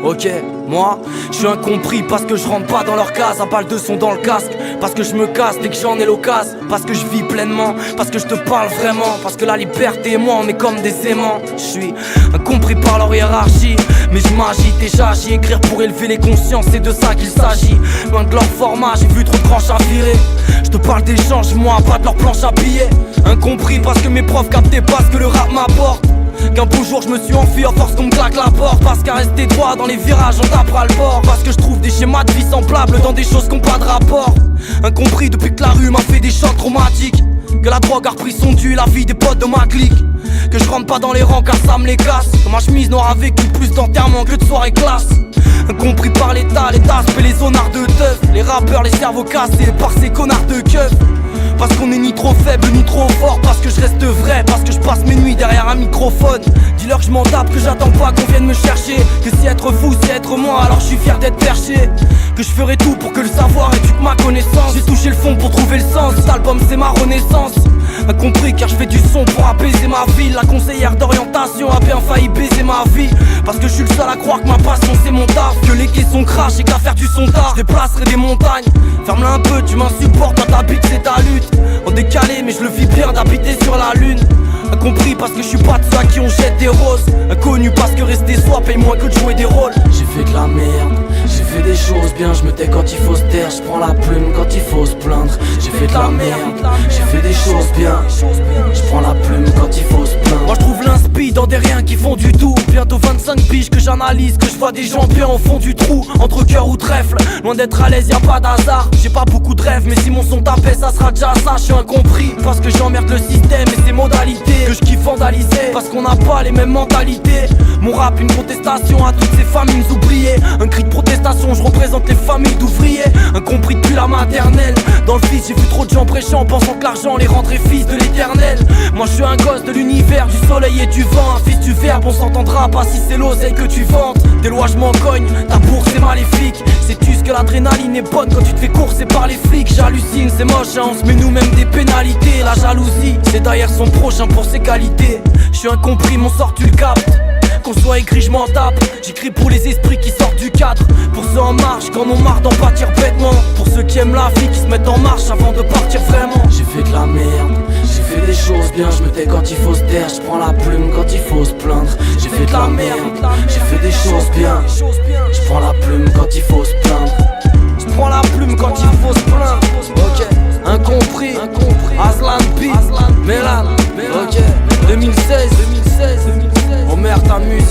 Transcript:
Ok, moi, je suis incompris parce que je rentre pas dans leur case. À balle de son dans le casque, parce que je me casse dès que j'en ai l'occasion. Parce que je vis pleinement, parce que je te parle vraiment. Parce que la liberté et moi on est comme des aimants. Je suis incompris par leur hiérarchie, mais je m'agite et j'agis. Écrire pour élever les consciences, c'est de ça qu'il s'agit. Loin de leur format, j'ai vu trop de tranches à virer. Je te parle d'échanges, moi pas de leur planche à billets. Incompris parce que mes profs captaient pas ce que le rap m'apporte. Qu'un beau jour je me suis enfui à force qu'on me claque la porte. Parce qu'à rester droit dans les virages on tapera le bord. Parce que je trouve des schémas de vie semblables dans des choses qui n'ont pas de rapport. Incompris depuis que la rue m'a fait des chocs traumatiques. Que la drogue a repris son dû, la vie des potes de ma clique. Que je rentre pas dans les rangs car ça me les casse. Que ma chemise noire a vécu plus d'enterrement que de soirée classe. Incompris par l'État et les zonards de teuf. Les rappeurs, les cerveaux cassés par ces connards de keufs. Parce qu'on est ni trop faible ni trop fort. Parce que je reste vrai, parce que je passe mes nuits derrière un microphone. Dis-leur que je m'en tape, que j'attends pas qu'on vienne me chercher. Que si être fou c'est être moi, alors je suis fier d'être perché. Que je ferai tout pour que le savoir éduque ma connaissance. J'ai touché le fond pour trouver le sens, cet album c'est ma renaissance. Incompris car je fais du son pour apaiser ma ville. La conseillère d'orientation a bien failli baiser ma vie. Parce que je suis le seul à croire que ma passion c'est mon taf. Que les caissons crachent et qu'à faire du son tard je déplacerai des montagnes. Ferme-la un peu, tu m'insupportes, dans ta bite c'est ta lutte. En décalé mais je le vis bien d'habiter sur la lune. Incompris parce que je suis pas de ceux à qui on jette des roses. Inconnu parce que rester soi paye moins que de jouer des rôles. J'ai fait de la merde, j'ai fait des choses bien. Je me tais quand il faut se taire, je prends la plume quand il faut se plaindre. J'ai fait de la merde, j'ai fait des choses bien. Je prends la plume quand il faut se plaindre. Moi je trouve l'inspi dans des riens qui font du tout. Bientôt 25 piges que j'analyse, que je vois des gens bien au fond du trou. Entre cœur ou trèfle, loin d'être à l'aise y'a pas d'hasard. J'ai pas beaucoup de rêves mais si mon son tapait ça sera déjà ça. Je suis incompris parce que j'emmerde le système et ses modalités. Que je kiffe vandaliser parce qu'on n'a pas les mêmes mentalités. Mon rap une contestation à toutes ces familles oubliées. Un cri de protestation, je représente les familles d'ouvriers. Incompris depuis la maternelle. Dans le fils j'ai vu trop de gens prêchant, pensant que l'argent les rendrait fils de l'éternel. Moi je suis un gosse de l'univers, du soleil et du vent. Un fils du verbe, on s'entendra pas si c'est l'oseille que tu vantes. Des lois je m'en cogne, ta bourse est maléfique. Sais-tu ce que l'adrénaline est bonne quand tu te fais courser par les flics? J'hallucine, c'est moche, hein, on se met nous-mêmes des pénalités. La jalousie, c'est derrière son prochain pour ses qualités. Je suis incompris, mon sort tu le captes. Qu'on soit écrit, je m'en tape. J'écris pour les esprits qui sortent du cadre. Pour ceux en marche, quand on marre d'en pâtir bêtement. Pour ceux qui aiment la vie, qui se mettent en marche avant de partir vraiment. J'ai fait de la merde, j'ai fait des choses bien. Je me tais quand il faut se taire, je prends la plume quand il faut se plaindre. J'ai fait de la merde, j'ai fait des choses bien. Je prends la plume quand il faut se plaindre. Je prends la plume quand il faut se plaindre. Ok, incompris, Aslan P, Mélan. Ok, 2016, on merde ta musique.